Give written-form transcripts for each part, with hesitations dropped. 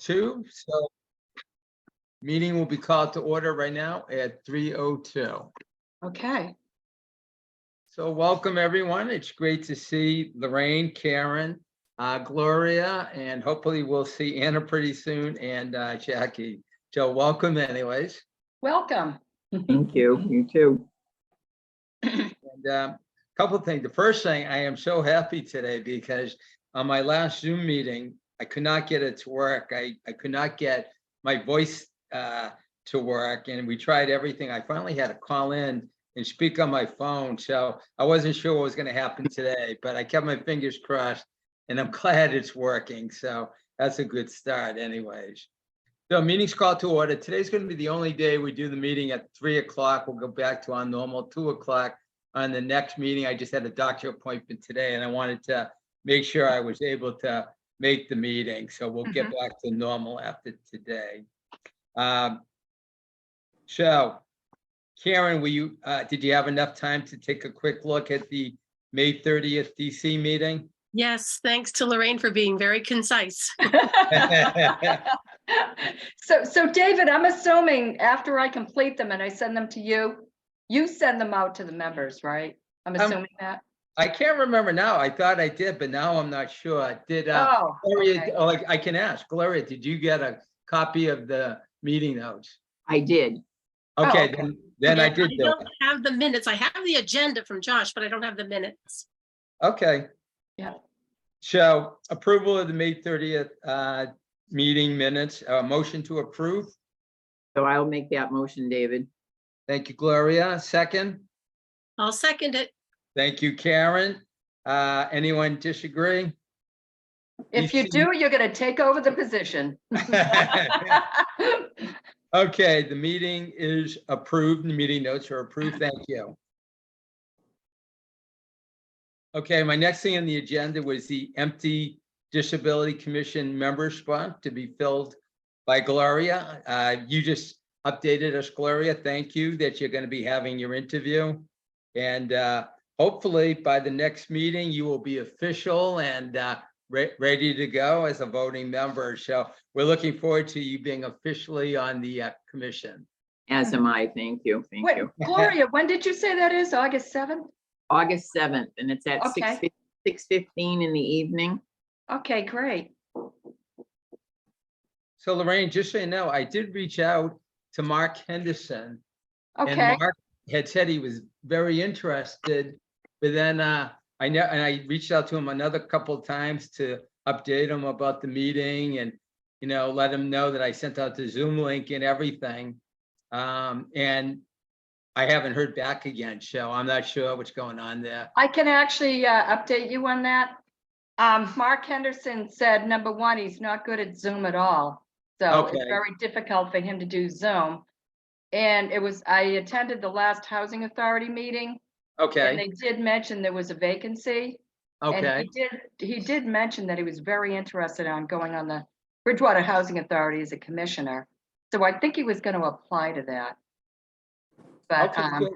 2. So meeting will be called to order right now at 3:02. Okay. So welcome, everyone. It's great to see Lorraine, Karen, Gloria, and hopefully we'll see Anna pretty soon, and Jackie. Joe, welcome anyways. Welcome. Thank you. You too. And a couple of things. The first thing, I am so happy today because on my last Zoom meeting, I could not get it to work. I could not get my voice to work, and we tried everything. I finally had to call in and speak on my phone. So I wasn't sure what was going to happen today, but I kept my fingers crossed, and I'm glad it's working. So that's a good start anyways. So meeting's called to order. Today's going to be the only day we do the meeting at 3 o'clock. We'll go back to our normal 2 o'clock on the next meeting. I just had a doctor appointment today, and I wanted to make sure I was able to make the meeting. So we'll get back to normal after today. So Karen, did you have enough time to take a quick look at the May 30th DC meeting? Yes, thanks to Lorraine for being very concise. So David, I'm assuming after I complete them and I send them to you, you send them out to the members, right? I'm assuming that. I can't remember now. I thought I did, but now I'm not sure. Did Oh, Gloria, okay. like I can ask Gloria, did you get a copy of the meeting notes? I did. Okay, okay. then I I did do don't it. have the minutes. I have the agenda from Josh, but I don't have the minutes. Okay. Yeah. So approval of the May 30th meeting minutes, motion to approve. So I'll make that motion, David. Thank you, Gloria. Second. I'll second it. Thank you, Karen. Anyone disagree? If you do, you're gonna take over the position. Okay, the meeting is approved. The meeting notes are approved. Thank you. Okay, my next thing on the agenda was the empty Disability Commission member spot to be filled by Gloria. You just updated us, Gloria. Thank you that you're going to be having your interview. And hopefully by the next meeting, you will be official and ready to go as a voting member. So we're looking forward to you being officially on the commission. As am I. Thank you. Thank Wait, you. Gloria, when did you say that is? August 7th? August 7th, and it's at Okay. 6:15 in the evening. Okay, great. So Lorraine, just so you know, I did reach out to Mark Henderson. Okay, And Mark had said he was very interested, but then I know, and I reached out to him another couple of times to update him about the meeting and, you know, let him know that I sent out the Zoom link and everything. And I haven't heard back again, so I'm not sure what's going on there. I can actually update you on that. Mark Henderson said, number one, he's not good at Zoom at all. So it's Okay. very difficult for him to do Zoom. And I attended the last Housing Authority meeting, and Okay, they did mention there was a vacancy. And okay, he did mention that he was very interested on going on the Bridgewater Housing Authority as a commissioner. So I think he was going to apply to that. But okay, good.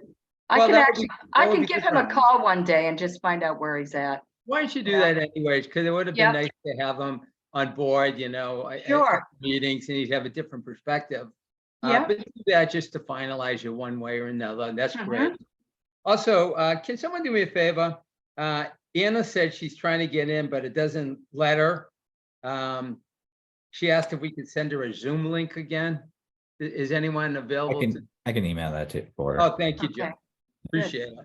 I Well, can that would actually, be- I that would can be give good him for a him. call one day and just find out where he's at. Why don't you do Yeah. that anyways? Because it would have been Yep. nice to have him on board, you know, at Sure. meetings, and he'd have a different perspective. Yeah. But do that just to finalize you one way or another, and that's Mhm. great. Also, can someone do me a favor? Anna said she's trying to get in, but it doesn't let her. She asked if we could send her a Zoom link again. Is anyone available? I can email that to for her. Oh, thank you, Joe. Okay. Appreciate it.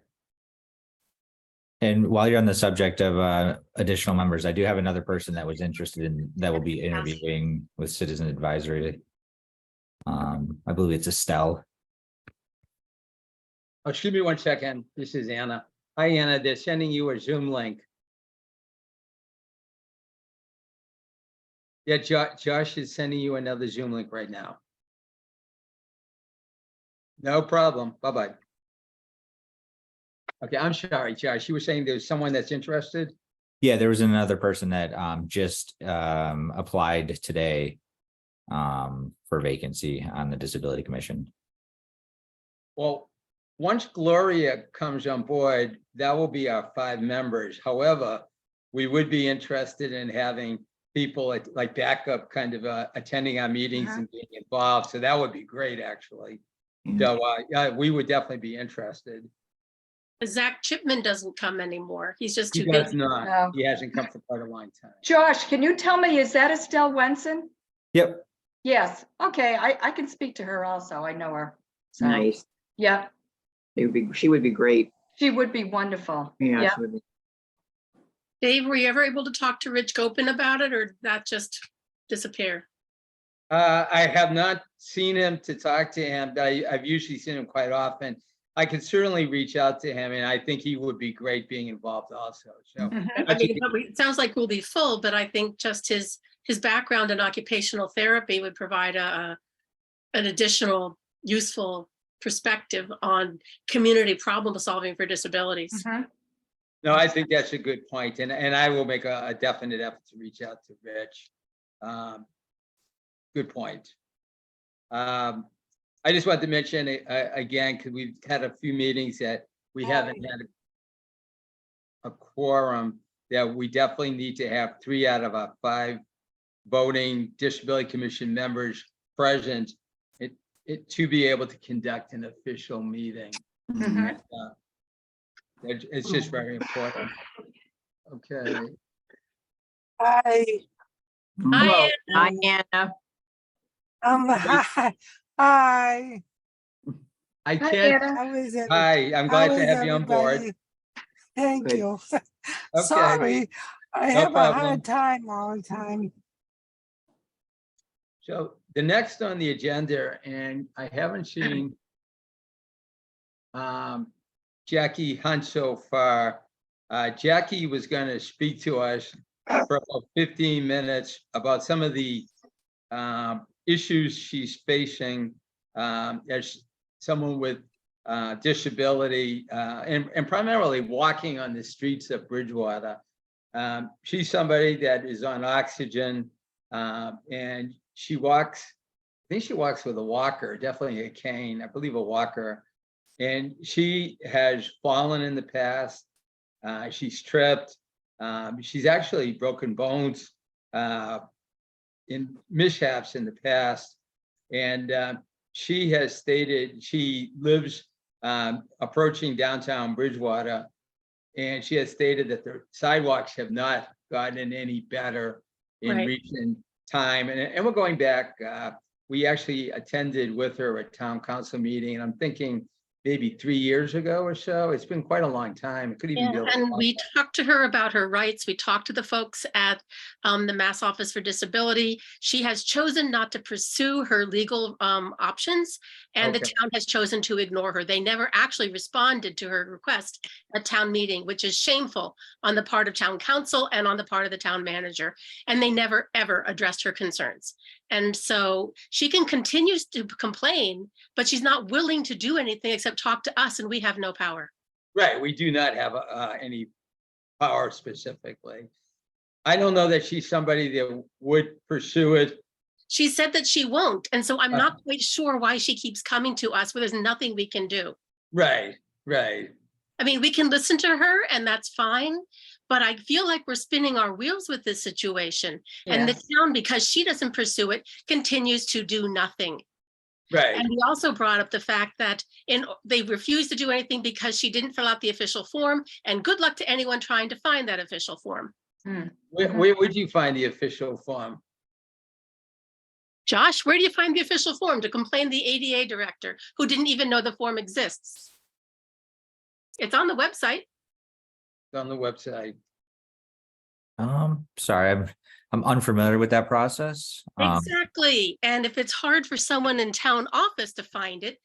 And while you're on the subject of additional members, I do have another person that was interested in that will be interviewing with Citizen Advisory. I believe it's Estelle. Oh, excuse me one second. This is Anna. Hi, Anna. They're sending you a Zoom link. Yeah, Josh is sending you another Zoom link right now. No problem. Bye-bye. Okay, I'm sorry, Josh. You were saying there's someone that's interested? Yeah, there was another person that just applied today for vacancy on the Disability Commission. Well, once Gloria comes on board, that will be our 5 members. However, we would be interested in having people like backup kind of attending our meetings Uh-huh. and being involved. So that would be great, actually. Mm. So, yeah, we would definitely be interested. Zach Chipman doesn't come anymore. He's just He too does busy. not. No. He hasn't come for quite a long time. Josh, can you tell me, is that Estelle Wenson? Yep. Yes, okay, I can speak to her also. I know her. So, Nice. yeah, She would be great. she would be wonderful. Yeah. Yeah. she would be. Dave, were you ever able to talk to Rich Gopin about it, or did that just disappear? I have not seen him to talk to him, but I've usually seen him quite often. I could certainly reach out to him, and I think he would be great being involved also. So Mhm. I mean, it sounds like we'll be full, but I think just his background in occupational therapy would provide an additional useful perspective on community problem solving for disabilities. Mhm. no, I think that's a good point, and I will make a definite effort to reach out to Rich. Good point. I just wanted to mention again, because we've had a few meetings that we haven't had a quorum, that we definitely need to have 3 out of our 5 voting Disability Commission members present to be able to conduct an official meeting. Mhm. It's just very important. Okay. Hi, Hi, Hi, Anna. hi, hi. I Hi, can't, Anna. How is it? hi, I'm glad to have you on board. Thank Good. you. Okay. Sorry, I No have a problem. hard time all the time. So the next on the agenda, and I haven't seen Jackie Hunt so far. Jackie was going to speak to us for about 15 minutes about some of the issues she's facing as someone with disability and primarily walking on the streets of Bridgewater. She's somebody that is on oxygen and she walks, I think she walks with a walker, definitely a cane, I believe a walker. And she has fallen in the past. She's tripped. She's actually broken bones in mishaps in the past. And she has stated she lives approaching downtown Bridgewater. And she has stated that the sidewalks have not gotten any better in Right. recent time. And we're going back, we actually attended with her a town council meeting, and I'm thinking maybe 3 years ago or so. It's been quite a long time. It could even be. Yeah, and we talked to her about her rights. We talked to the folks at the Mass Office for Disability. She has chosen not to pursue her legal options, and the Okay. town has chosen to ignore her. They never actually responded to her request at town meeting, which is shameful on the part of town council and on the part of the town manager. And they never, ever addressed her concerns. And so she can continue to complain, but she's not willing to do anything except talk to us, and we have no power. Right, we do not have any power specifically. I don't know that she's somebody that would pursue it. She said that she won't. And so I'm not quite sure why she keeps coming to us where there's nothing we can do. Right, right. I mean, we can listen to her and that's fine, but I feel like we're spinning our wheels with this situation. And the Yes. town, because she doesn't pursue it, continues to do nothing. Right. And we also brought up the fact that they refused to do anything because she didn't fill out the official form, and good luck to anyone trying to find that official form. Where would you find the official form? Josh, where do you find the official form to complain the ADA director who didn't even know the form exists? It's on the website. On the website. Sorry, I'm unfamiliar with that process. Exactly. And if it's hard for someone in town office to find it,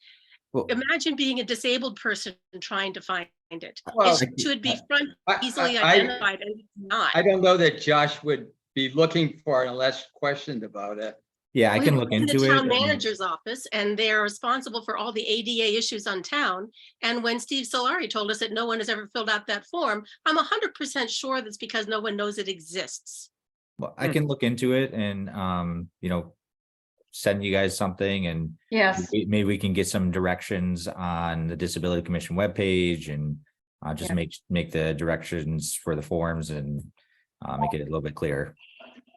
Well, imagine being a disabled person trying to find it. Well, It should be front I- easily I- identified and it's not. I don't know that Josh would be looking for it unless questioned about it. yeah, I Well, can you look go to into the it. town and- manager's office, and they're responsible for all the ADA issues on town. And when Steve Solari told us that no one has ever filled out that form, I'm 100% sure that's because no one knows it exists. Well, I can look into it and, send you guys something and Yes, maybe we can get some directions on the Disability Commission webpage and just Yeah. make the directions for the forms and make it a little bit clearer.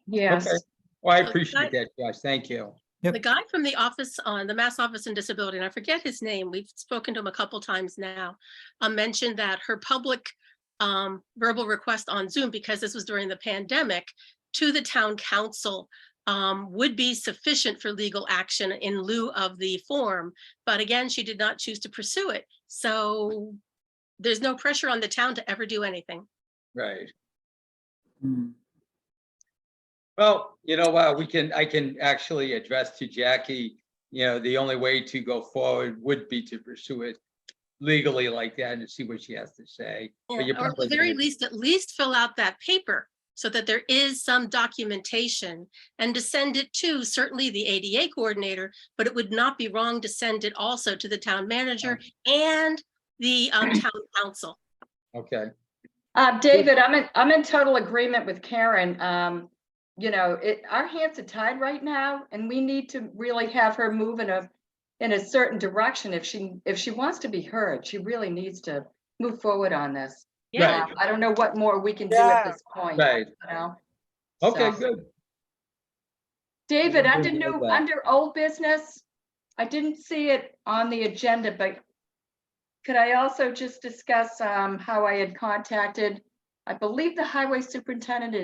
Yes. Okay. Well, I So appreciate that, Josh. Thank you. Yep. The guy from the office on the Mass Office on Disability, and I forget his name, we've spoken to him a couple times now, mentioned that her public verbal request on Zoom, because this was during the pandemic, to the town council would be sufficient for legal action in lieu of the form. But again, she did not choose to pursue it. So there's no pressure on the town to ever do anything. Right. Mm. Well, you know, I can actually address to Jackie, you know, the only way to go forward would be to pursue it legally like that and see what she has to say. But you Or at the probably very can- least, at least fill out that paper so that there is some documentation, and to send it to certainly the ADA coordinator, but it would not be wrong to send it also to the town manager and the town council. Okay, David, I'm in total agreement with Karen. You know, our hands are tied right now, and we need to really have her move in a certain direction. If she wants to be heard, she really needs to move forward on this. Yeah, I don't know what more we can do Yeah. at this point, right. you know? Okay, So- good. David, Yeah, under good with that. under old business, I didn't see it on the agenda, but could I also just discuss how I had contacted, I believe the highway superintendent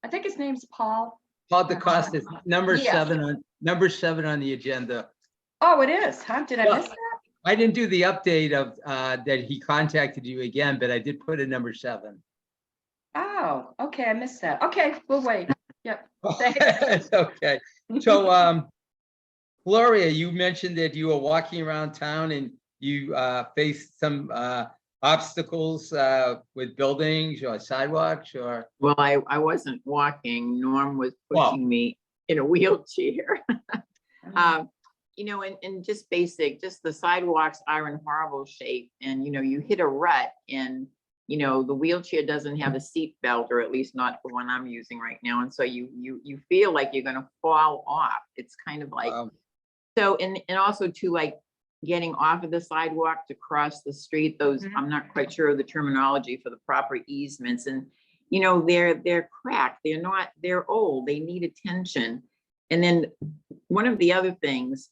I think his name's Paul. Paul DeCosta is number Yes. 7 on the agenda. Oh, it is, huh? Did I Well, miss that? I didn't do the update of that he contacted you again, but I did put in number 7. Oh, okay, I missed that. Okay, we'll wait. Yep. It's okay. So, Gloria, you mentioned that you were walking around town and you faced some obstacles with buildings or sidewalks or, Well, I wasn't walking. Norm was Wow. pushing me in a wheelchair. You know, and just the sidewalks are in horrible shape, and, you know, you hit a rut and, you know, the wheelchair doesn't have a seat belt, or at least not the one I'm using right now. And so you feel like you're gonna fall off. It's kind of like, so, and also too, like getting off of the sidewalk to cross the street, those, Mhm. I'm not quite sure of the terminology for the proper easements, and, you know, they're cracked, they're old, they need attention. And then one of the other things,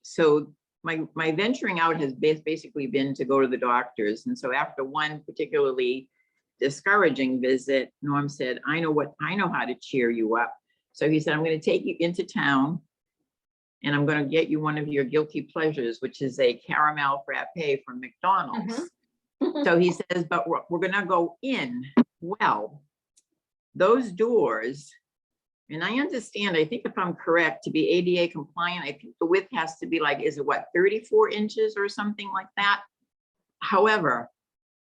so my venturing out has basically been to go to the doctors. And so after one particularly discouraging visit, Norm said, I know how to cheer you up. So he said, I'm going to take you into town and I'm going to get you one of your guilty pleasures, which is a caramel frappe from McDonald's. So he says, but we're going to go in. Well, those doors, and I understand, I think if I'm correct, to be ADA compliant, I think the width has to be like, is it what, 34 inches or something like that? However,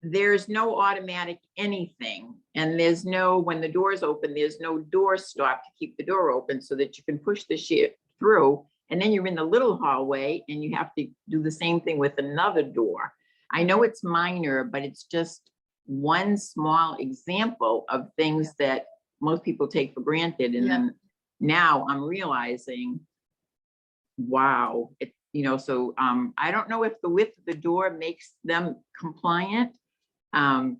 there's no automatic anything. And there's no, when the doors open, there's no door stop to keep the door open so that you can push the shit through. And then you're in the little hallway and you have to do the same thing with another door. I know it's minor, but it's just one small example of things that most people take for granted. And then now I'm realizing, wow, you know, so I don't know if the width of the door makes them compliant. Am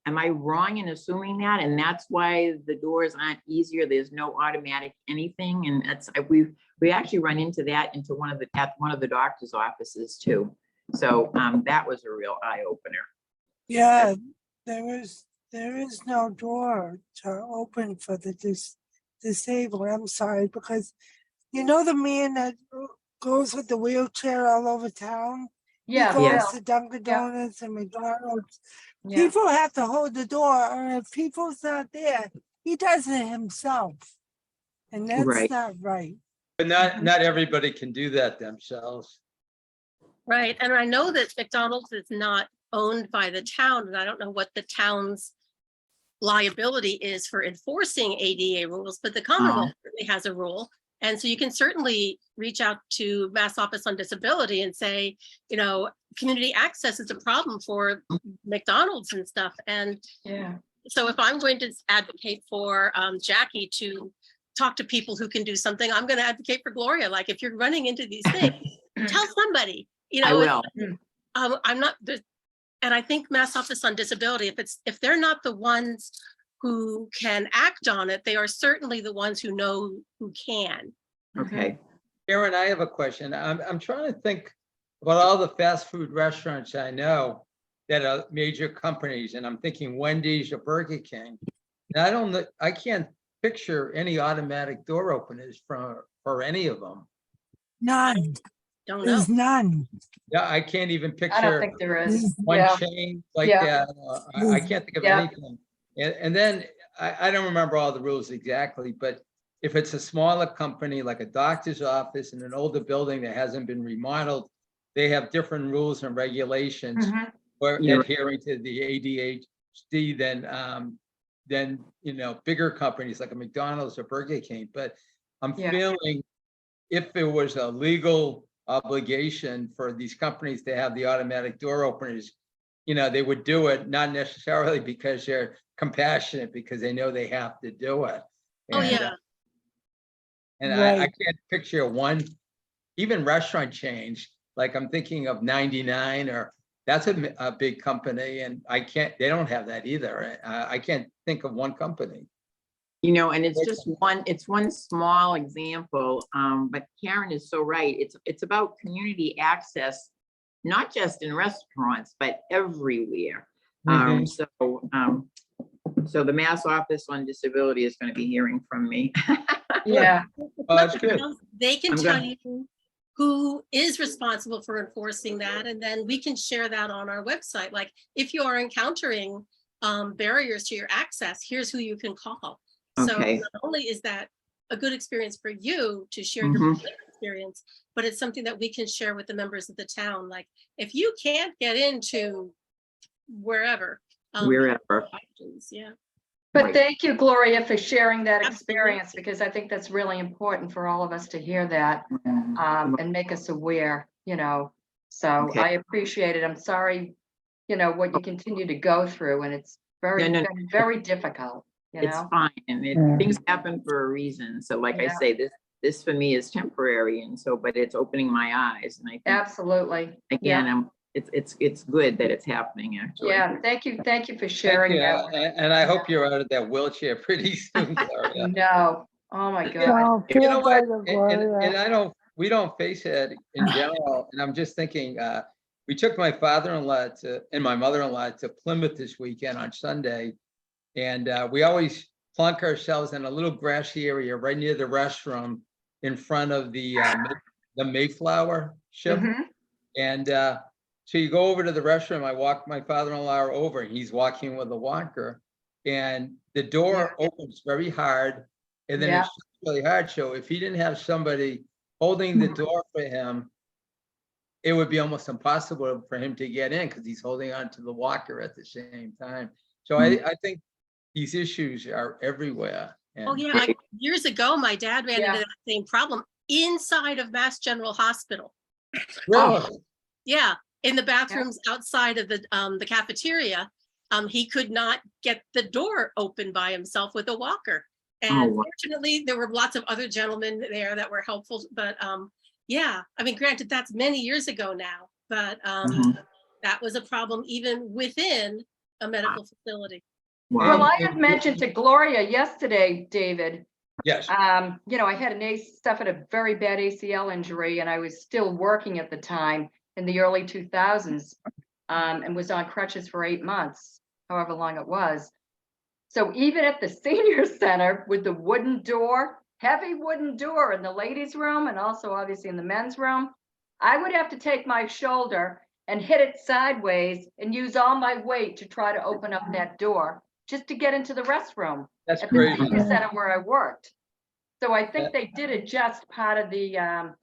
I wrong in assuming that? And that's why the doors aren't easier. There's no automatic anything. And that's, we actually run into that at one of the doctor's offices too. So that was a real eye opener. Yeah, there is no door to open for the disabled. I'm sorry, because you know the man that goes with the wheelchair all over town? Yeah, He Yes. goes to Dunkin' Yeah. Donuts and McDonald's. yeah. People have to hold the door, or if people's not there, he does it himself. And that's Right. not right. but not everybody can do that themselves. right. And I know that McDonald's is not owned by the town, and I don't know what the town's liability is for enforcing ADA rules, but the Commonwealth certainly has a rule. And so you can certainly reach out to Mass Office on Disability and say, you know, community access is a problem for McDonald's and stuff. And Yeah. so if I'm going to advocate for Jackie to talk to people who can do something, I'm going to advocate for Gloria. Like, if you're running into these things, tell somebody, you I know. will. I'm not, and I think Mass Office on Disability, if they're not the ones who can act on it. They are certainly the ones who know who can. Okay, Karen, I have a question. I'm trying to think about all the fast food restaurants I know that are major companies, and I'm thinking Wendy's or Burger King. And I can't picture any automatic door openers for any of them. None, Don't know. there's none. Yeah, I can't even I don't picture think there is. one Yeah. chain like Yeah. that. I can't think of Yeah. anything. And then I don't remember all the rules exactly, but if it's a smaller company, like a doctor's office in an older building that hasn't been remodeled, they have different rules and regulations Mhm. for You're- adhering to the ADHD than, bigger companies like a McDonald's or Burger King. But I'm Yeah. feeling if there was a legal obligation for these companies to have the automatic door openers, they would do it, not necessarily because they're compassionate, because they know they have to do it. Oh, And, yeah. And I Right. can't picture one, even restaurant chains, like I'm thinking of 99 or that's a big company and they don't have that either. I can't think of one company. and it's one small example, but Karen is so right. It's about community access, not just in restaurants, but everywhere. So the Mass Office on Disability is going to be hearing from me. Yeah. Oh, that's good. They can I'm tell gonna- you who is responsible for enforcing that, and then we can share that on our website. Like, if you are encountering barriers to your access, here's who you can call. So Okay. not only is that a good experience for you to share Mhm. your experience, but it's something that we can share with the members of the town. Like, if you can't get into wherever. Wherever. options, yeah. But Right. thank you, Gloria, for sharing that Absolutely. experience, because I think that's really important for all of us to hear that and make us aware, So Okay. I appreciate it. I'm sorry, what you continue to go through, and it's very, No. very difficult, It's fine. And things happen for a reason. So like I Yeah. say, this for me is temporary. And so, but it's opening my eyes. And I think, Absolutely. again, it's good that it's happening, actually. Yeah, thank you for Thank sharing you. that. And I hope you're out of that wheelchair pretty soon, Gloria. No, oh my God. No, You know feel what? better, And Gloria. we don't face it in general. And I'm just thinking, we took my father-in-law and my mother-in-law to Plymouth this weekend on Sunday. And we always plunk ourselves in a little grassy area right near the restroom in front of the Mayflower ship. Mhm. And so you go over to the restroom, I walk my father-in-law over, and he's walking with a walker. And the door opens very hard, and then Yeah. it's really hard. So if he didn't have somebody holding the door for him, it would be almost impossible for him to get in because he's holding on to the walker at the same time. So I think these issues are everywhere. Oh, And yeah. Years ago, my dad ran Yeah. into that same problem inside of Mass General Hospital. really, Yeah, in the bathrooms outside of the cafeteria, he could not get the door open by himself with a walker. And wow. fortunately, there were lots of other gentlemen there that were helpful. But yeah, I mean, granted, that's many years ago now, but Mhm. that was a problem even within a medical facility. Well, Wow. I had mentioned to Gloria yesterday, David, yes. I had suffered a very bad ACL injury, and I was still working at the time in the early 2000s, and was on crutches for 8 months, however long it was. So even at the senior center with the wooden door, heavy wooden door in the ladies' room, and also obviously in the men's room, I would have to take my shoulder and hit it sideways and use all my weight to try to open up that door just to get into the restroom That's at the crazy. senior center where I worked. So I think they did adjust part of the,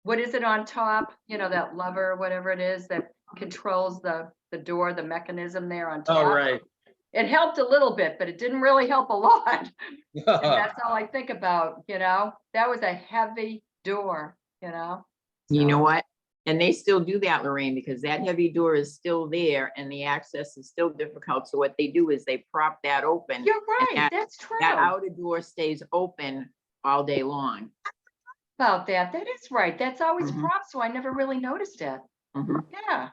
what is it on top? That lever, whatever it is that controls the door, the mechanism there on top. Oh, right. It helped a little bit, but it didn't really help a lot. And that's all I think about, that was a heavy door, You know what? And they still do that, Lorraine, because that heavy door is still there and the access is still difficult. So what they do is they prop that open. You're right, that- that's true. That outer door stays open all day long. About that is right. That's always Mhm. propped, so I never really noticed it. Mhm. Yeah.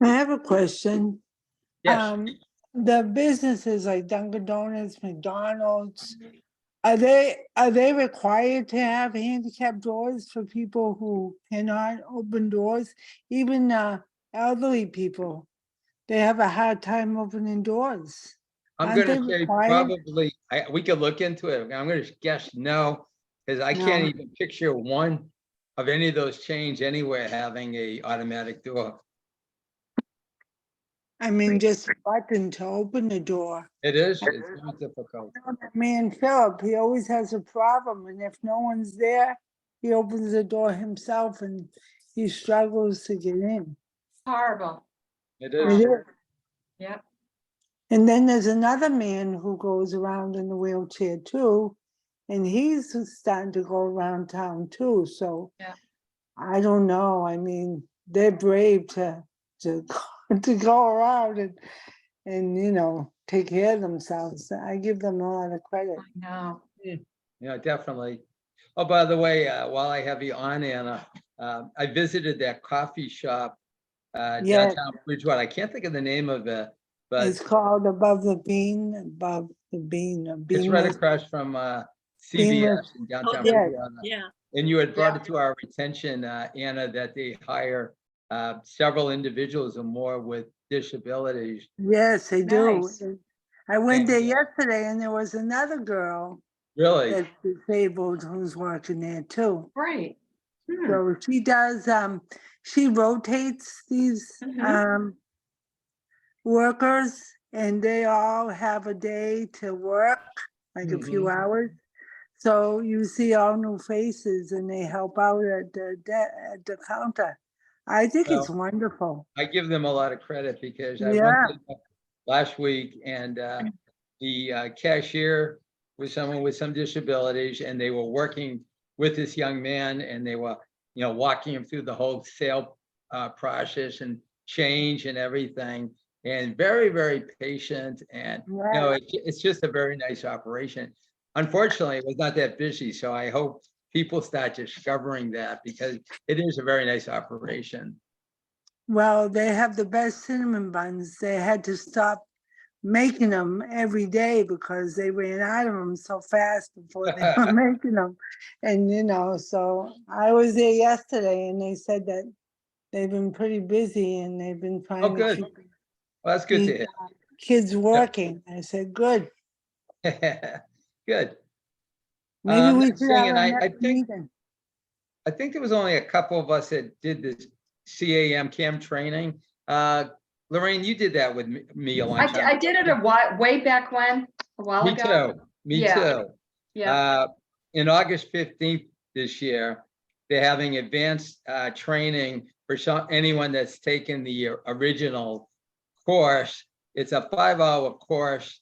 I have a question. Yes. Um, the businesses like Dunkin' Donuts, McDonald's, are they required to have handicap doors for people who cannot open doors? Even elderly people, they have a hard time opening doors. I'm Aren't gonna they say required? probably, we could look into it. I'm gonna guess no, because I can't No. even picture one of any of those chains anywhere having a automatic door. I mean, just a button to open the door. It's not difficult. Man, Philip, he always has a problem, and if no one's there, he opens the door himself and he struggles to get in. Horrible. It It is. is. Yep. And then there's another man who goes around in a wheelchair too, and he's starting to go around town too, so. Yeah. I don't know, I mean, they're brave to to go around and, you know, take care of themselves. I give them a lot of credit. I know. Yeah, definitely. Oh, by the way, while I have you on, Anna, I visited that coffee shop Yeah. downtown Bridgewater. I can't think of the name of it, but It's called Above the Bean, Above the Bean, or it's right Beanless. across from CVS Beanless. in downtown yeah. Bridgewater. Yeah, And you had brought it to our attention, Anna, that they hire several individuals or more with disabilities. Yes, they do. Nice. And I went there And, yesterday and there was another girl Really? that's disabled who's working there too. Great. Hmm. So she does, she rotates these, Mhm. workers and they all have a day to work, like a few Mhm. hours. So you see all new faces and they help out at at the counter. I think it's wonderful. I give them a lot of credit because I went Yeah. to last week and the cashier was someone with some disabilities and they were working with this young man and they were, you know, walking him through the whole sale process and change and everything. And very, very patient and, you know, Right. it's just a very nice operation. Unfortunately, it was not that busy, so I hope people start discovering that because it is a very nice operation. Well, they have the best cinnamon buns. They had to stop making them every day because they ran out of them so fast before they were making them. And, you know, so I was there yesterday and they said that they've been pretty busy and they've been trying to good. keep Well, that's good to these kids working. I said, good. hear. Good. Maybe we Next should thing, have and our I next think, meeting. I think there was only a couple of us that did this CAM training. Lorraine, you did that with me a long I time. did it way back when, a while Me ago. too, me Yeah. too. Yeah. In August 15th this year, they're having advanced training for anyone that's taken the original course. It's a 5-hour course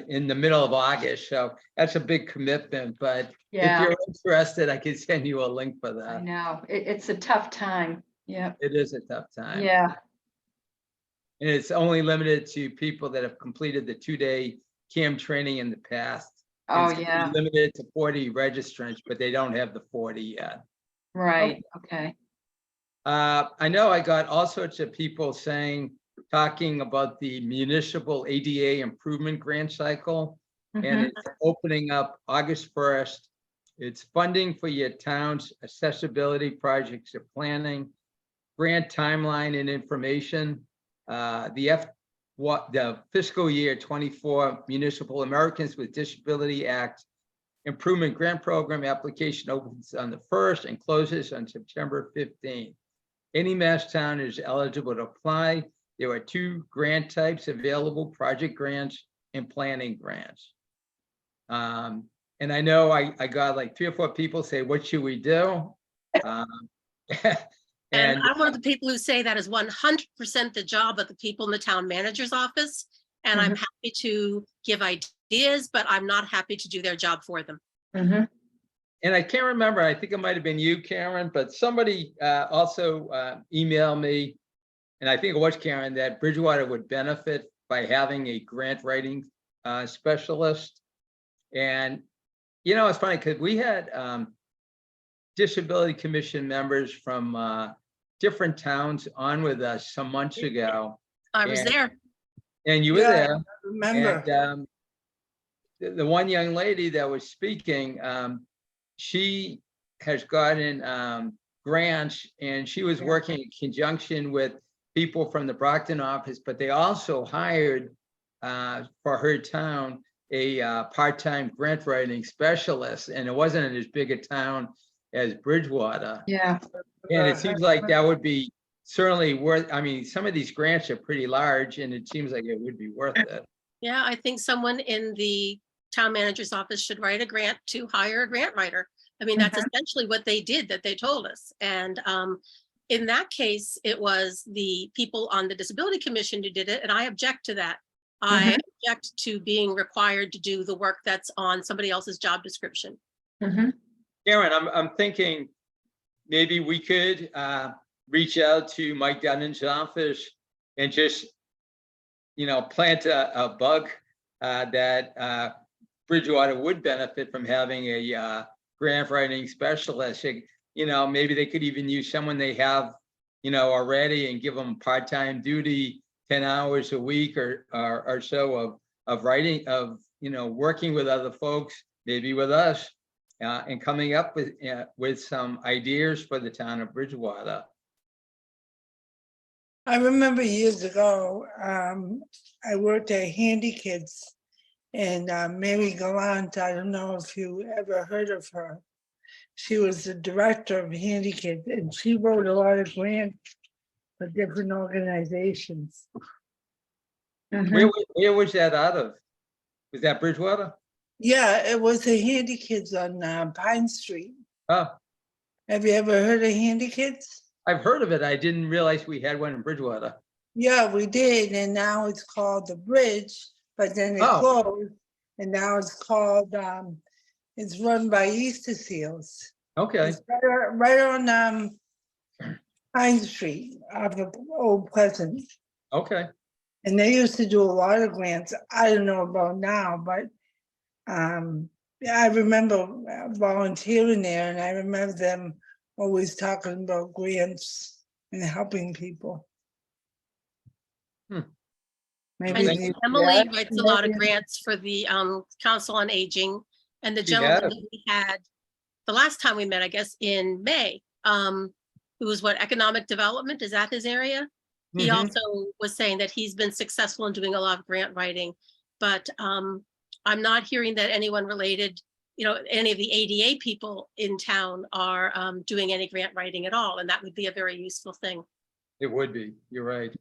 in the middle of August, so that's a big commitment, but if Yeah, you're interested, I can send you a link for I that. know. It's a tough time. Yeah. It is a tough time. Yeah. And it's only limited to people that have completed the 2-day CAM training in the past. Oh, It's yeah. limited to 40 registrants, but they don't have the 40 yet. Right. Okay. I know I got all sorts of people talking about the municipal ADA improvement grant cycle. And Mhm. it's opening up August 1st. It's funding for your town's accessibility projects or planning, grant timeline and information. The fiscal year 24 Municipal Americans with Disability Act Improvement Grant Program application opens on the 1st and closes on September 15th. Any Mass town is eligible to apply. There are 2 grant types available: project grants and planning grants. And I know I got like 3 or 4 people say, what should we do? and And I'm one of the people who say that is 100% the job of the people in the town manager's office. And I'm happy to give ideas, but I'm not happy to do their job for them. Mhm. and I can't remember, I think it might have been you, Karen, but somebody also emailed me, and I think it was Karen, that Bridgewater would benefit by having a grant writing specialist. And, you know, it's funny because we had Disability Commission members from different towns on with us some months ago. I was And- there. and you were Yeah, there. Remember, And the one young lady that was speaking, she has gotten grants, and she was Yeah. working in conjunction with people from the Brockton office, but they also hired for her town a part-time grant writing specialist, and it wasn't as big a town as Bridgewater. Yeah, And it seems like that would be certainly worth, I mean, some of these grants are pretty large, and it seems like it would be worth it. Yeah, I think someone in the town manager's office should write a grant to hire a grant writer. I mean, that's essentially what they did, that they told us. And in that case, it was the people on the Disability Commission who did it, and I object to that. I object to being required to do the work that's on somebody else's job description. mhm. Karen, I'm thinking maybe we could reach out to Mike Dunnan's office and just, plant a bug that Bridgewater would benefit from having a grant writing specialist. Maybe they could even use someone they have, already, and give them part-time duty, 10 hours a week or so of writing, of, working with other folks, maybe with us, and coming up with some ideas for the town of Bridgewater. I remember years ago, I worked at Handy Kids, and Mary Gallant, I don't know if you ever heard of her. She was the director of Handy Kids, and she wrote a lot of grants for different organizations. Where was that out of? Was that Bridgewater? Yeah, it was the Handy Kids on Pine Street. Oh, Have you ever heard of Handy Kids? I've heard of it. I didn't realize we had one in Bridgewater. Yeah, we did, and now it's called the Bridge, but then it Oh. closed, and now it's called, it's run by Easter Seals. Okay, It's right on Pine Street off of Old Pleasant. okay. And they used to do a lot of grants. I don't know about now, but yeah, I remember volunteering there, and I remember them always talking about grants and helping people. Hmm. Maybe And Thank they- Emily yeah, writes a lot of maybe- grants for the Council on Aging. And the She gentleman does. that we had the last time we met, I guess, in May, who was what, economic development, is that his area? He Mhm. also was saying that he's been successful in doing a lot of grant writing, but I'm not hearing that anyone related, any of the ADA people in town are doing any grant writing at all, and that would be a very useful thing. It would be. You're right.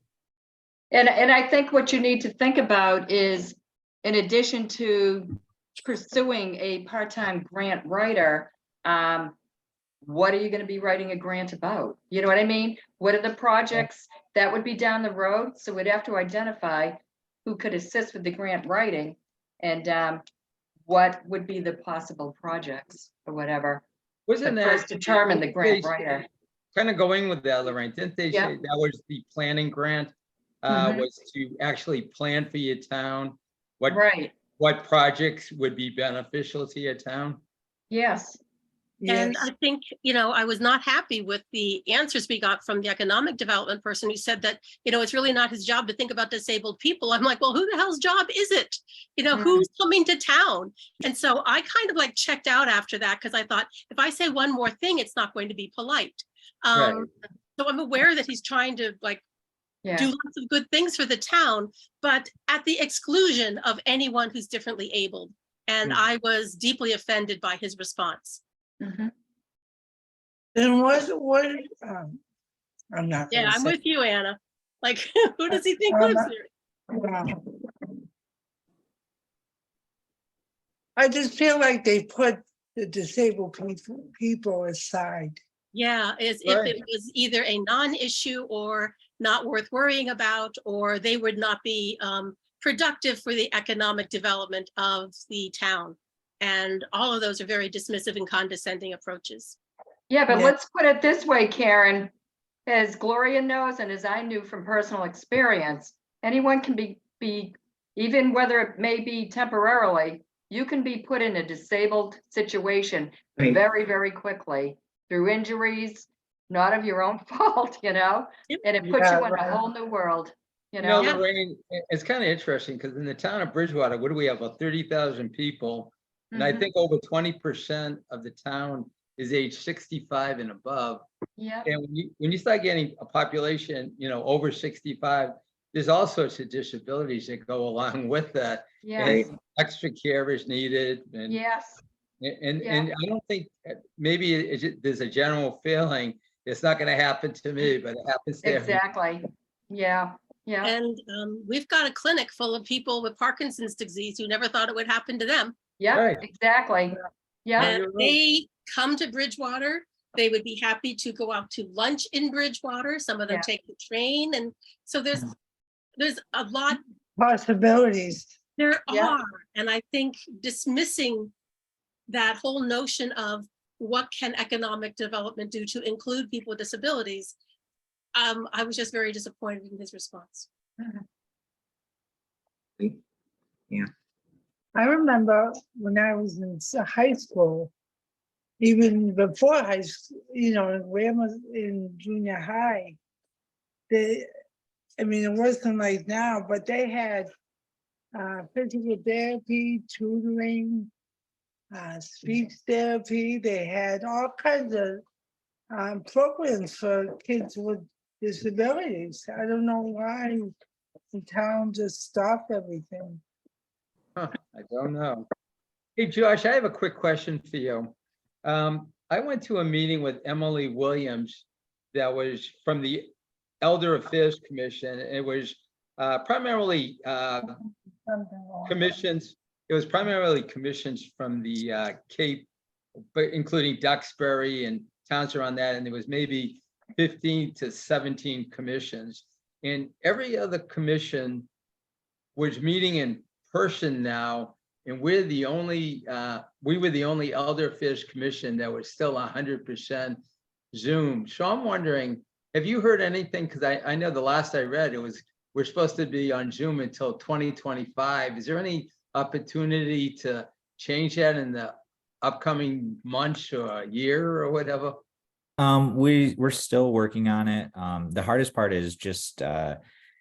And I think what you need to think about is, in addition to pursuing a part-time grant writer, what are you gonna be writing a grant about? You know what I mean? What are the projects that would be down the road? So we'd have to identify who could assist with the grant writing, and what would be the possible projects or whatever. Wasn't But that? first determine the grant they- writer. Kind of going with that, Lorraine, didn't they Yeah. say that was the planning grant? Mhm. Was to actually plan for your town, what Right, projects would be beneficial to your town? yes. And Yes. I think, I was not happy with the answers we got from the economic development person who said that, it's really not his job to think about disabled people. I'm like, well, who the hell's job is it? Who's coming to town? And so I kind of like checked out after that, because I thought, if I say one more thing, it's not going to be polite. Right. So I'm aware that he's trying to do Yeah, lots of good things for the town, but at the exclusion of anyone who's differently abled. And Hmm. I was deeply offended by his response. mhm. Then I'm not. Yeah, gonna I'm say- with you, Anna. Like, who does he think Um, lives here? I just feel like they put the disabled people aside. Yeah, if it Right. was either a non-issue or not worth worrying about, or they would not be productive for the economic development of the town. And all of those are very dismissive and condescending approaches. Yeah, but Yeah. let's put it this way, Karen, as Gloria knows and as I knew from personal experience, anyone can be, even whether it may be temporarily, you can be put in a disabled situation Right. very, very quickly through injuries, not of your own fault, Yep. and it puts Yeah, you in a right. whole new world. you You know, know? Yeah. Lorraine, it's kind of interesting because in the town of Bridgewater, what do we have, about 30,000 people? And I Mhm. think over 20% of the town is age 65 and above. Yeah, And when you start getting a population, over 65, there's all sorts of disabilities that go along with that. yes, And extra care is needed and, yes, and I don't think, maybe there's a general feeling, it's not gonna happen to me, but it happens to everyone. exactly. Yeah, yeah, And we've got a clinic full of people with Parkinson's disease who never thought it would happen to them. yeah, Right. exactly. Yeah, And you're right. they come to Bridgewater. They would be happy to go out to lunch in Bridgewater. Some of them Yeah. take the train. And so there's a lot Possibilities. there Yeah. are. And I think dismissing that whole notion of what can economic development do to include people with disabilities, I was just very disappointed in his response. I remember when I was in high school, even before high school, when I was in junior high, it wasn't like now, but they had physical therapy, tutoring, speech therapy. They had all kinds of programs for kids with disabilities. I don't know why the town just stopped everything. Huh, I don't know. Hey, Josh, I have a quick question for you. I went to a meeting with Emily Williams that was from the Elder Affairs Commission. It was primarily Something wrong. commissions. It was primarily commissions from the Cape, but including Duxbury and towns around that. And there was maybe 15 to 17 commissions. And every other commission was meeting in person now. And we were the only Elder Affairs Commission that was still 100% Zoom. So I'm wondering, have you heard anything? Because I know the last I read, we're supposed to be on Zoom until 2025. Is there any opportunity to change that in the upcoming months or a year or whatever? We're still working on it. The hardest part is just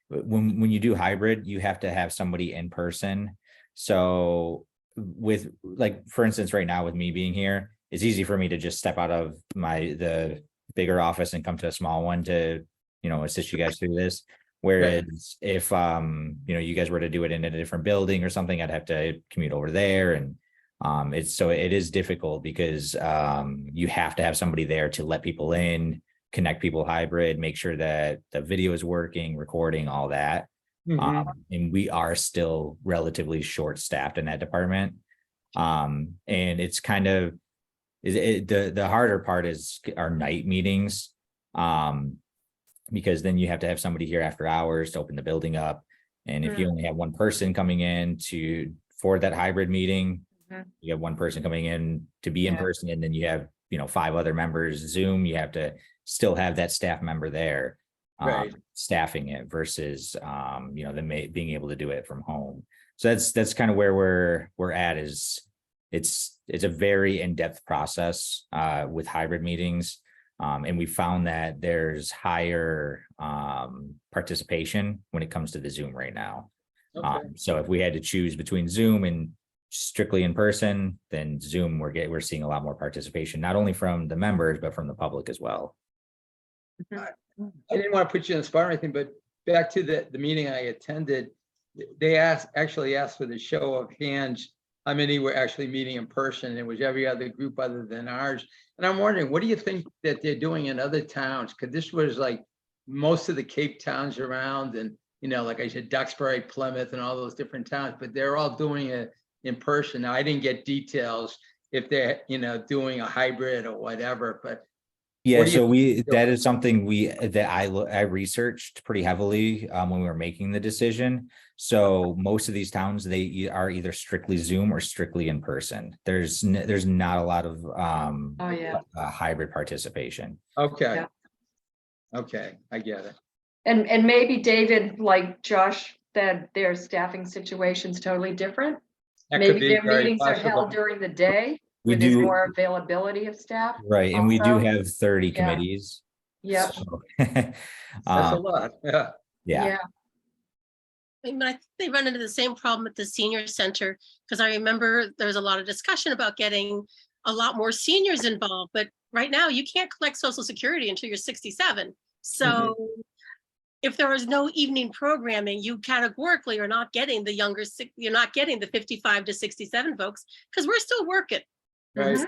when you do hybrid, you have to have somebody in person. So with, like, for instance, right now with me being here, it's easy for me to just step out of the bigger office and come to a small one to, assist you guys through this. Whereas if you guys were to do it in a different building or something, I'd have to commute over there. And it is difficult because you have to have somebody there to let people in, connect people hybrid, make sure that the video is working, recording, all that. Mhm. And we are still relatively short-staffed in that department. And it's kind of the harder part is our night meetings. Because then you have to have somebody here after hours to open the building up. And if you only have one person coming in for that hybrid meeting, you have one person coming in to be in Yeah. person, and then you have, 5 other members Zoom, you have to still have that staff member there. Right. Staffing it versus, them being able to do it from home. So that's kind of where we're at. Is it's a very in-depth process with hybrid meetings. And we found that there's higher participation when it comes to the Zoom right now. Okay. So if we had to choose between Zoom and strictly in person, then Zoom, we're seeing a lot more participation, not only from the members, but from the public as well. I didn't want to put you on the spot or anything, but back to the meeting I attended, they actually asked for the show of hands, how many were actually meeting in person. It was every other group other than ours. And I'm wondering, what do you think that they're doing in other towns? Because this was like most of the Cape towns around, and, like I said, Duxbury, Plymouth, and all those different towns, but they're all doing it in person. Now, I didn't get details if they're, doing a hybrid or whatever, but Yeah, What do you so that is something I researched pretty heavily when we were making the decision. So most of these towns, they are either strictly Zoom or strictly in person. There's not a lot of Oh, yeah. hybrid participation. okay. Yeah. Okay, I get it. And maybe David, like Josh said, their staffing situation's totally different. That could Maybe be their very meetings are possible. held during the day, We where there's do, more availability of staff. right, and we do also. have 30 Yeah. committees. Yeah, So, That's a lot, yeah. yeah. I mean, I think they run into the same problem at the senior center, because I remember there was a lot of discussion about getting a lot more seniors involved, but right now you can't collect Social Security until you're 67. So if there is no evening programming, you categorically are not getting the you're not getting the 55 to 67 folks, because we're still working. Right. Mhm.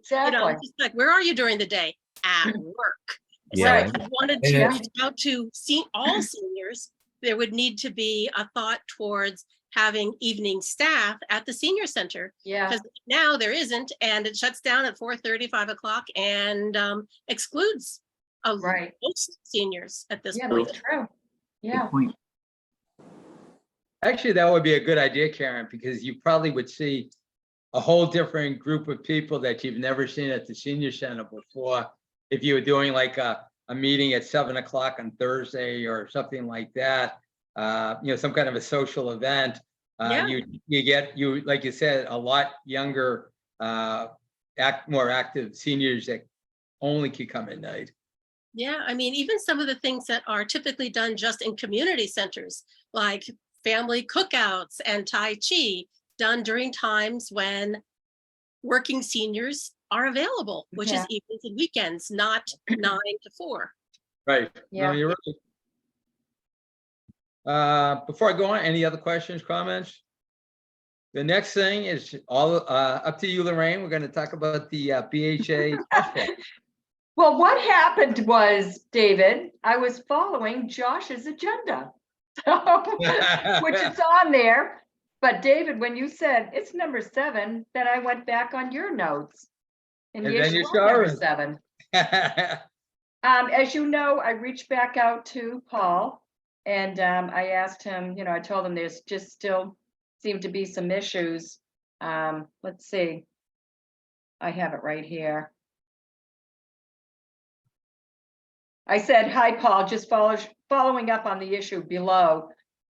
So, you know, Exactly. it's just like, where are you during the day? At work. So Yeah. if you wanted And to it- reach out to see all seniors, there would need to be a thought towards having evening staff at the senior center. Yeah, Because now there isn't, and it shuts down at 4:30, 5 o'clock, and excludes right. most seniors at this Yeah, point. that's true. Good Yeah, point. Actually, that would be a good idea, Karen, because you probably would see a whole different group of people that you've never seen at the senior center before. If you were doing like a meeting at 7 o'clock on Thursday or something like that, some kind of a social event. Yeah. You get, like you said, a lot younger, more active seniors that only could come at night. Yeah, I mean, even some of the things that are typically done just in community centers, like family cookouts and Tai Chi, done during times when working seniors are available, which is Yeah. evenings and weekends, not 9 to 4. Right. Yeah. No, you're right. Before I go on, any other questions, comments? The next thing is all up to you, Lorraine. We're going to talk about the BHA. well, what happened was, David, I was following Josh's agenda. Which is on there. But David, when you said it's number 7, then I went back on your notes. And And yes, then you you are number saw it. 7. As you know, I reached back out to Paul and I asked him, I told him there's just still seem to be some issues. Let's see. I have it right here. I said, hi, Paul, just following up on the issue below,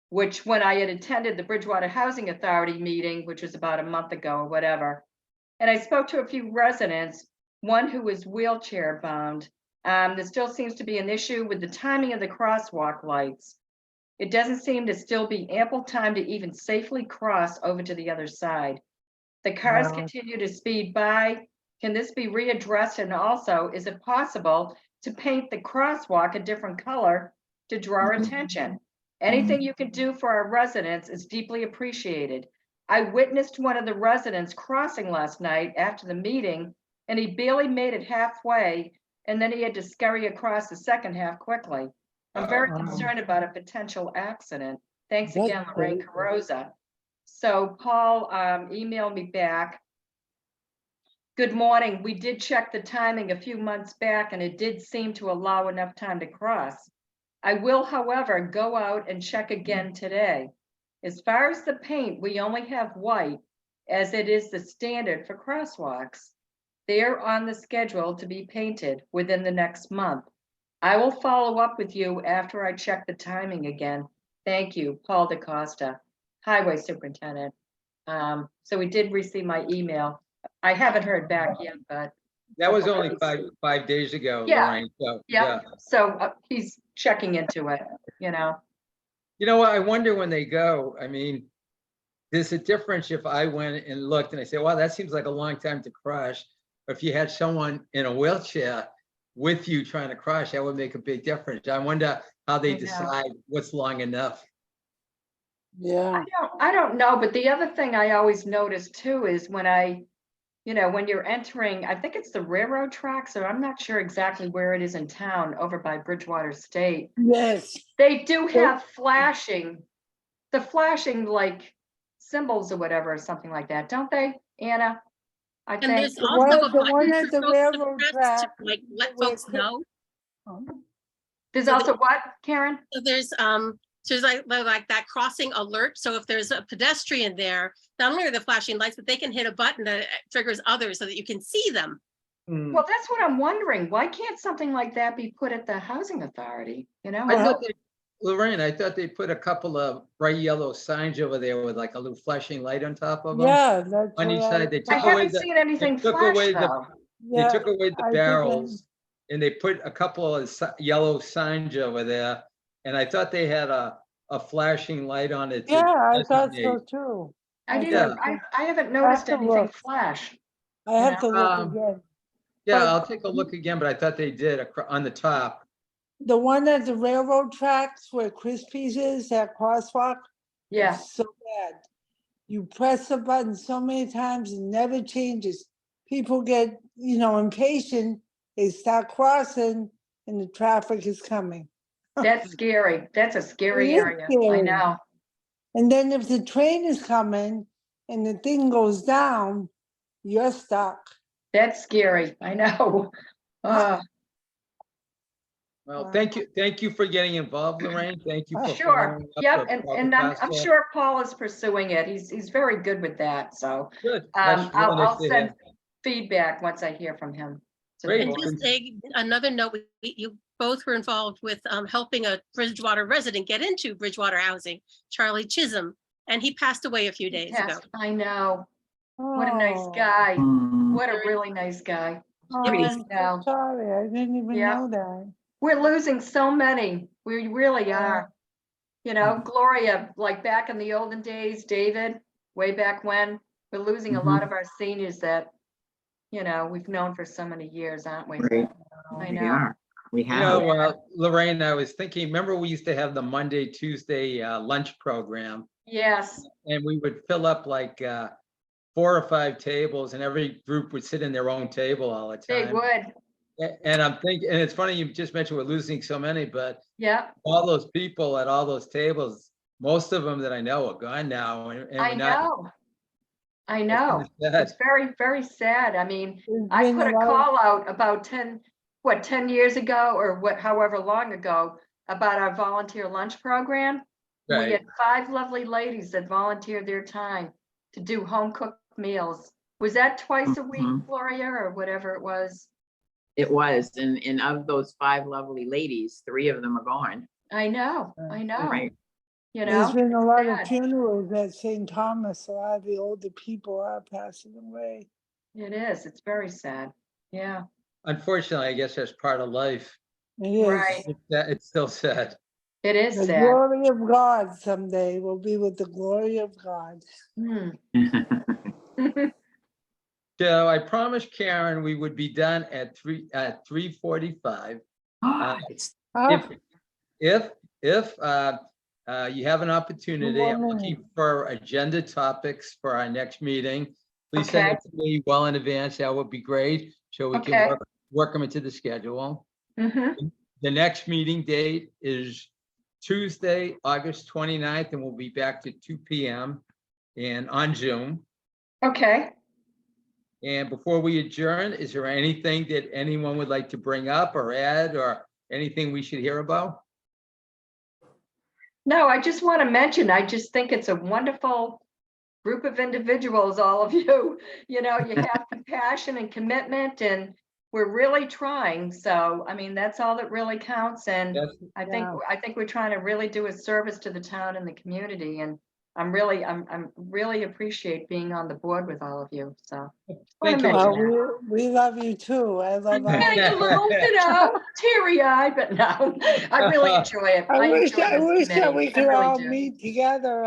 which when I had attended the Bridgewater Housing Authority meeting, which was about a month ago or whatever, and I spoke to a few residents, one who was wheelchair bound. There still seems to be an issue with the timing of the crosswalk lights. It doesn't seem to still be ample time to even safely cross over to the other side. The cars Wow. continue to speed by. Can this be readdressed? And also, is it possible to paint the crosswalk a different color to draw attention? Anything you can do for our residents is deeply appreciated. I witnessed one of the residents crossing last night after the meeting, and he barely made it halfway, and then he had to scurry across the second half quickly. I'm very Uh-oh. concerned about a potential accident. Thanks That's again, Lorraine great. Carosa. So Paul emailed me back. Good morning. We did check the timing a few months back and it did seem to allow enough time to cross. I will, however, go out and check again today. As far as the paint, we only have white as it is the standard for crosswalks. They're on the schedule to be painted within the next month. I will follow up with you after I check the timing again. Thank you, Paul DeCosta, Highway Superintendent. So we did receive my email. I haven't heard back yet, but That was only 5 days ago, Yeah. Lorraine. So, yeah, so he's checking into it, You know what? I wonder when they go, I mean, there's a difference if I went and looked and I say, wow, that seems like a long time to crush. Or if you had someone in a wheelchair with you trying to crush, that would make a big difference. I wonder how I they know. decide what's long enough. Yeah, I don't know, but the other thing I always notice too is when when you're entering, I think it's the railroad tracks, or I'm not sure exactly where it is in town, over by Bridgewater State. yes, They do have flashing like symbols or whatever, or something like that, don't they, Anna? I And think, there's The also a one button at for the folks to railroad press to, track, like, let where folks Chris- know. there's so also what, Karen? So there's like that crossing alert. So if there's a pedestrian there, not only are the flashing lights, but they can hit a button that triggers others so that you can see them. Well, that's what I'm wondering. Why can't something like that be put at the housing authority, I Well- thought Lorraine, I thought they put a couple of bright yellow signs over there with like a little flashing light on top of them. yeah, that's. On each what side, they I took away haven't the, seen anything took flash away the- though. they Yeah, took away the I think barrels and they put a couple of yellow signs over there. And I thought they had a a flashing light on it. to Yeah, I thought designate. so too. I I didn't, thought I haven't noticed to anything look. flash. I have to look Um, again. Yeah, But- I'll take a look again, but I thought they did on the top. The one at the railroad tracks where Crispy's is, that crosswalk. Yeah, It's so bad. You press the button so many times, it never changes. People get, impatient, they start crossing and the traffic is coming. that's scary. That's a scary It is area. I scary. know. And then if the train is coming and the thing goes down, you're stuck. That's scary. I know. Uh, Well, Wow. thank you for getting involved, Lorraine. Thank you for. sure. following up Yep. with And, Robert and I'm Costello. sure Paul is pursuing it. He's very good with that. So Good. That's really I'll nice to send hear. feedback once I hear from him. to the Great. And board. just another note, you both were involved with helping a Bridgewater resident get into Bridgewater housing, Charlie Chisholm, and he passed away a few days ago. Yes, I know. What a nice Oh. guy. Mm. What a really nice guy. Oh, Pretty I'm so Yeah. sorry, I didn't even Yeah. know that. We're losing so many. We really Yeah. are. You know, Gloria, like back in the olden days, David, way back when, we're losing a lot of our seniors that, we've known for so many years, aren't we? Right. I We know. are. We You have. know, Lorraine, I was thinking, remember we used to have the Monday, Tuesday lunch program, Yes, and we would fill up like 4 or 5 tables, and every group would sit in their own table all the they time. would. And I'm thinking, and it's funny, you just mentioned we're losing so many, but Yeah, all those people at all those tables, most of them that I know are gone now. And I we're not. know. I It's know. kinda sad. It's very, very sad. I mean, There's I been put a lot of- call out about 10 years ago or however long ago about our volunteer lunch program. We Right. had 5 lovely ladies that volunteered their time to do home cooked meals. Was that twice a week, Mhm. Gloria, or whatever it was? It was, and of those 5 lovely ladies, 3 of them are gone. I know, Right. There's you been a lot of sad. funerals at St. Thomas, a lot of the older people are passing away. It is, it's very sad. Yeah, Unfortunately, I guess that's part of life. It Right. is. It's still sad. it is The sad. glory of God someday will be with the glory of God. Hmm. So I promised Karen we would be done at 3:45. It's Ah, If you have an opportunity, I'm One looking for agenda topics for our next meeting. Please send Okay. it to me well in advance. That would be great. So we Okay. can work them into the schedule. Mhm. The next meeting date is Tuesday, August 29th, and we'll be back to 2 PM and on Zoom. Okay. And before we adjourn, is there anything that anyone would like to bring up or add or anything we should hear about? No, I just want to mention, I just think it's a wonderful group of individuals, all of you. You have compassion and commitment, and we're really trying. So, I mean, that's all that really counts. And Yes. I think Yeah. I think we're trying to really do a service to the town and the community. And I'm really appreciate being on the board with all of you. So Thank you. mention well, we love you too. I I'm love our. getting a little, teary-eyed, but no, I really enjoy it. I wish enjoy that this committee. we I could really all do. meet together,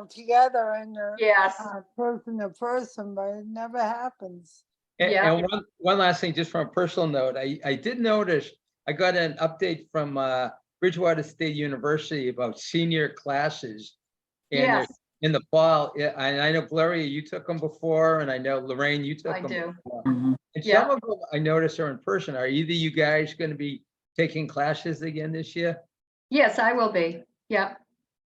together and Yes, person to person, but it never happens. Yeah. And one last thing, just from a personal note, I did notice, I got an update from Bridgewater State University about senior classes. And they're yes, in the fall, yeah, and I know Gloria, you took them before, and I know Lorraine, you took I them. do. before. Mhm. And Yeah. some of them I noticed are in person. Are either you guys going to be taking classes again this year? Yes, I will be. Yeah,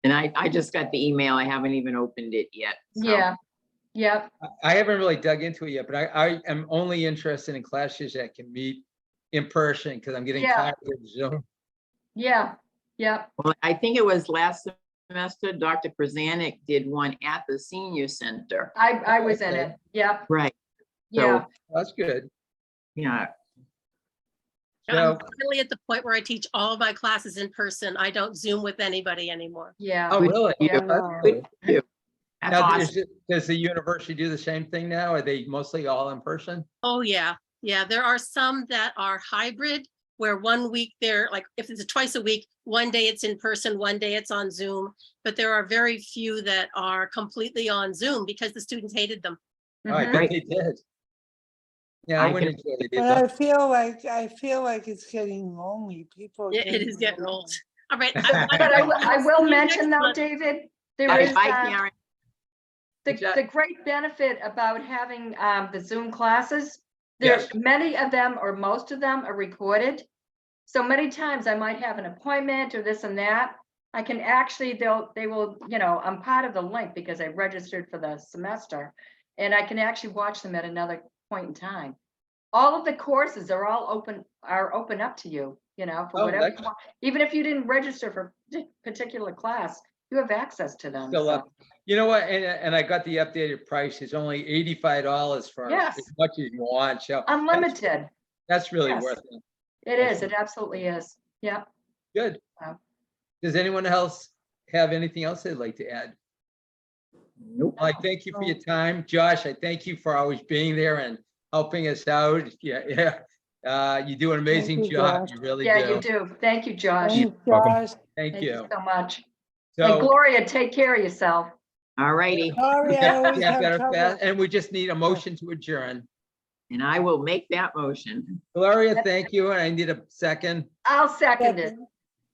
And I just got the email. I haven't even opened it yet. so. yeah, yeah, I haven't really dug into it yet, but I am only interested in classes that can meet in person because I'm getting Yeah. tired of Zoom. yeah, yeah. Well, I think it was last semester, Dr. Prazanik did one at the senior center. I was in Okay. it. Yep, Right. yeah. That's good. Yeah. So, I'm finally at the point where I teach all of my classes in person. I don't Zoom with anybody anymore. Yeah. oh, really? Yeah. That's Good good. for you. That's Now, awesome. does the university do the same thing now? Are they mostly all in person? Oh, yeah. Yeah, there are some that are hybrid where 1 week they're like, if it's twice a week, one day it's in person, one day it's on Zoom. But there are very few that are completely on Zoom because the students hated them. Oh, I Mhm. bet they did. Yeah, I I wouldn't enjoy it But either. I feel like it's getting lonely. People. are It is getting lonely. old. All right. But I will See you mention next though, month. David, All there right, is, bye, Karen. the great benefit about having, the Zoom classes. There, Yes. many of them or most of them are recorded. So many times I might have an appointment or this and that. I can actually, they will, I'm part of the link because I registered for the semester. And I can actually watch them at another point in time. All of the courses are all open up to you, for Oh, whatever. that's- you want. Even if you didn't register for a particular class, you have access to them. Still so. up. You know what? And I got the updated price. It's only $85 for Yes. as much as you want. So Unlimited. that's really Yes. worth it. It is. It absolutely is. Yeah. Good. Wow. Does anyone else have anything else they'd like to add? Nope. I thank you for your time. Josh, I thank you for always being there and helping us out. Yeah. You do an amazing you, job. Josh. You really Yeah, you do. do. Thank you, Josh. Thanks, Welcome. Josh. Thank Thank you you. so much. And So Gloria, take care of yourself. All righty, Sorry, I always yeah, have better trouble. fast. And we just need a motion to adjourn. and I will make that motion. Gloria, thank you. And I need a second. I'll second it.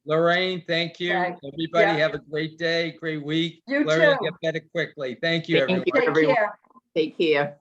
Lorraine, thank you. Okay. Everybody Yeah. have a great day, great week. You Gloria, too. get better quickly. Thank you, Thank everyone. you. Take everyone. care. Take care.